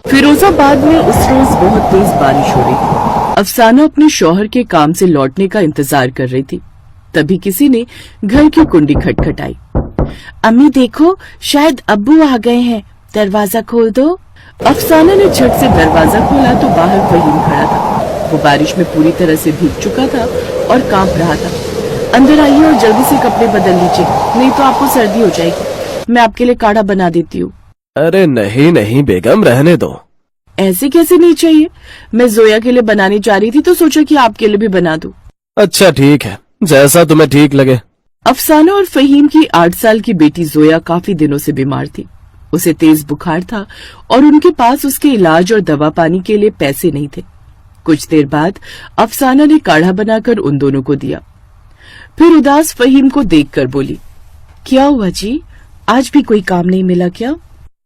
फिरोजाबाद में उस रोज बहुत तेज बारिश हो रही थी। अफसाना अपने शौहर के काम से लौटने का इंतजार कर रही थी। तभी किसी ने घर की कुंडी खटखटाई। अम्मी देखो, शायद अब्बू आ गए हैं, दरवाजा खोल दो। अफसाना ने झट से दरवाजा खोला तो बाहर फहीम खड़ा था। वो बारिश में पूरी तरह से भीग चुका था और कांप रहा था। अंदर आइए और जल्दी से कपड़े बदल लीजिए, नहीं तो आपको सर्दी हो जाएगी। मैं आपके लिए काढ़ा बना देती हूँ। अरे नहीं नहीं बेगम, रहने दो। ऐसे कैसे नहीं चाहिए? मैं जोया के लिए बनाने जा रही थी तो सोचा कि आपके लिए भी बना दूं। अच्छा ठीक है, जैसा तुम्हें ठीक लगे। अफसाना और फहीम की 8 साल की बेटी जोया काफी दिनों से बीमार थी। उसे तेज बुखार था और उनके पास उसके इलाज और दवा पानी के लिए पैसे नहीं थे। कुछ देर बाद अफसाना ने काढ़ा बनाकर उन दोनों को दिया। फिर उदास फहीम को देखकर बोली, क्या हुआ जी, आज भी कोई काम नहीं मिला क्या?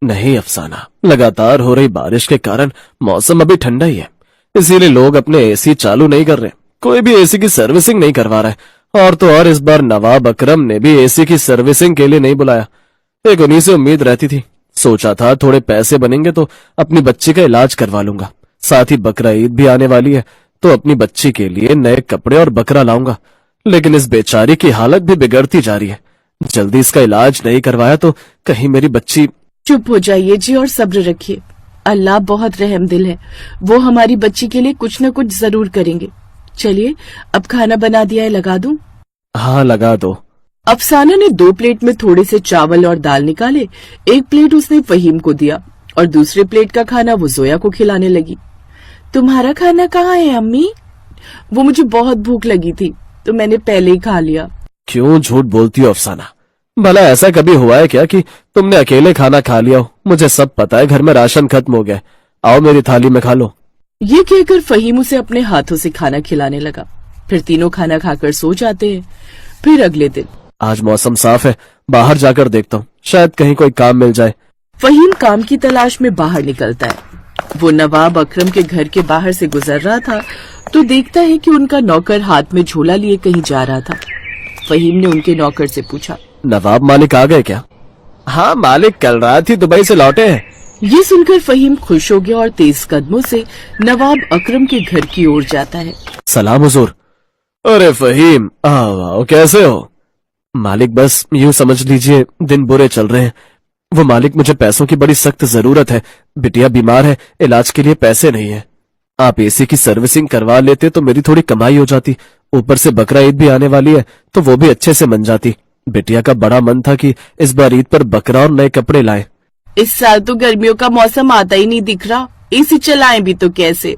नहीं अफसाना, लगातार हो रही बारिश के कारण मौसम अभी ठंडा ही है, इसीलिए लोग अपने एसी चालू नहीं कर रहे। कोई भी एसी की सर्विसिंग नहीं करवा रहा है। और तो और इस बार नवाब अकरम ने भी एसी की सर्विसिंग के लिए नहीं बुलाया। एक उन्हीं से उम्मीद रहती थी। सोचा था थोड़े पैसे बनेंगे तो अपनी बच्ची का इलाज करवा लूंगा। साथ ही बकरा ईद भी आने वाली है तो अपनी बच्ची के लिए नए कपड़े और बकरा लाऊंगा। लेकिन इस बेचारी की हालत भी बिगड़ती जा रही है। जल्दी इसका इलाज नहीं करवाया तो कहीं मेरी बच्ची। चुप हो जाइए जी और सब्र रखिए। अल्लाह बहुत रहम दिल है, वो हमारी बच्ची के लिए कुछ न कुछ जरूर करेंगे। चलिए अब खाना बना दिया है, लगा दूं? हाँ लगा दो। अफसाना ने 2 प्लेट में थोड़े से चावल और दाल निकाले। एक प्लेट उसने फहीम को दिया और दूसरे प्लेट का खाना वो जोया को खिलाने लगी। तुम्हारा खाना कहाँ है अम्मी? वो मुझे बहुत भूख लगी थी तो मैंने पहले ही खा लिया। क्यों झूठ बोलती हो अफसाना? भला ऐसा कभी हुआ है क्या कि तुमने अकेले खाना खा लिया हो? मुझे सब पता है, घर में राशन खत्म हो गया। आओ मेरी थाली में खा लो। ये कहकर फहीम उसे अपने हाथों से खाना खिलाने लगा। फिर तीनों खाना खाकर सो जाते हैं। फिर अगले दिन आज मौसम साफ है, बाहर जाकर देखता हूँ, शायद कहीं कोई काम मिल जाए। फहीम काम की तलाश में बाहर निकलता है। वो नवाब अकरम के घर के बाहर से गुजर रहा था तो देखता है कि उनका नौकर हाथ में झोला लिए कहीं जा रहा था। फहीम ने उनके नौकर से पूछा, नवाब मालिक आ गए क्या? हाँ मालिक कल रात ही दुबई से लौटे हैं। ये सुनकर फहीम खुश हो गया और तेज कदमों से नवाब अकरम के घर की ओर जाता है। सलाम हुजूर। अरे फहीम, आओ, कैसे हो? मालिक बस यूं समझ लीजिए दिन बुरे चल रहे हैं। वो मालिक, मुझे पैसों की बड़ी सख्त जरूरत है। बिटिया बीमार है, इलाज के लिए पैसे नहीं है। आप एसी की सर्विसिंग करवा लेते तो मेरी थोड़ी कमाई हो जाती। ऊपर से बकरा ईद भी आने वाली है तो वो भी अच्छे से मन जाती। बिटिया का बड़ा मन था कि इस बार ईद पर बकरा और नए कपड़े लाएं। इस साल तो गर्मियों का मौसम आता ही नहीं दिख रहा, एसी चलाएं भी तो कैसे?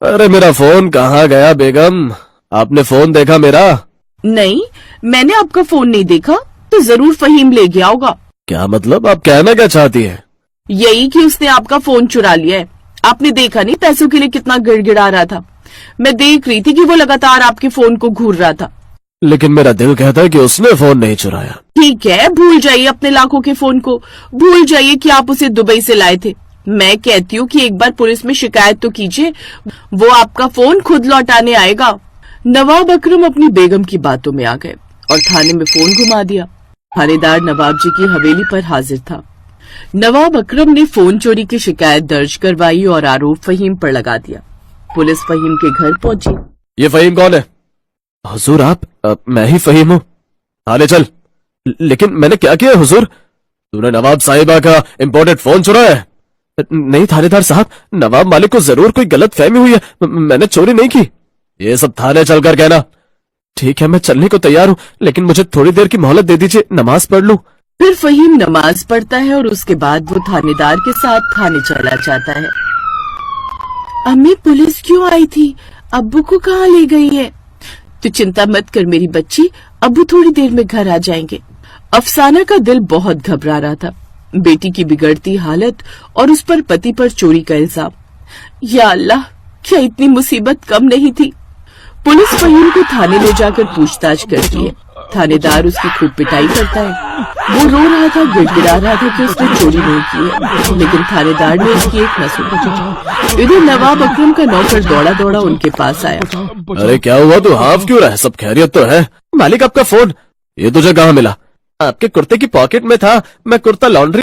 अरे मेरा फोन कहाँ गया बेगम? आपने फोन देखा मेरा? नहीं, मैंने आपका फोन नहीं देखा। तो जरूर फहीम ले गया होगा। क्या मतलब? आप कहना क्या चाहती है? यही कि उसने आपका फोन चुरा लिया है। आपने देखा नहीं पैसों के लिए कितना गिड़गिड़ा रहा था? मैं देख रही थी कि वो लगातार आपके फोन को घूर रहा था। लेकिन मेरा दिल कहता है कि उसने फोन नहीं चुराया। ठीक है, भूल जाइए अपने लाखों के फोन को। भूल जाइए कि आप उसे दुबई से लाए थे। मैं कहती हूँ कि एक बार पुलिस में शिकायत तो कीजिए, वो आपका फोन खुद लौटाने आएगा। नवाब अकरम अपनी बेगम की बातों में आ गए और थाने में फोन घुमा दिया। थानेदार नवाब जी की हवेली पर हाजिर था। नवाब अकरम ने फोन चोरी की शिकायत दर्ज करवाई और आरोप फहीम पर लगा दिया। पुलिस फहीम के घर पहुंची। ये फहीम कौन है? हुजूर आप? मैं ही फहीम हूँ। थाने चल। लेकिन मैंने क्या किया हुजूर? तूने नवाब साहिबा का इम्पोर्टेड फोन चुराया है? नहीं थानेदार साहब, नवाब मालिक को जरूर कोई गलत फहमी हुई है, मैंने चोरी नहीं की। ये सब थाने चलकर कहना। ठीक है, मैं चलने को तैयार हूँ, लेकिन मुझे थोड़ी देर की मोहलत दे दीजिए, नमाज पढ़ लूं। फिर फहीम नमाज पढ़ता है और उसके बाद वो थानेदार के साथ थाने चला जाता है। अम्मी पुलिस क्यों आई थी? अब्बू को कहाँ ले गई है? तू चिंता मत कर मेरी बच्ची, अब्बू थोड़ी देर में घर आ जाएंगे। अफसाना का दिल बहुत घबरा रहा था। बेटी की बिगड़ती हालत और उस पर पति पर चोरी का इल्जाम। या अल्लाह, क्या इतनी मुसीबत कम नहीं थी? पुलिस फहीम को थाने ले जाकर पूछताछ करती है। थानेदार उसकी खूब पिटाई करता है। वो रो रहा था, गिड़गिड़ा रहा था कि उसने चोरी नहीं की है, लेकिन थानेदार ने उसकी एक न सुनी। इधर नवाब अकरम का नौकर दौड़ा दौड़ा उनके पास आया। अरे क्या हुआ, तू हाफ क्यों रहा है? सब खैरियत तो है? मालिक आपका फोन, ये तुझे कहाँ मिला? आपके कुर्ते की पॉकेट में था, मैं कुर्ता लॉन्ड्री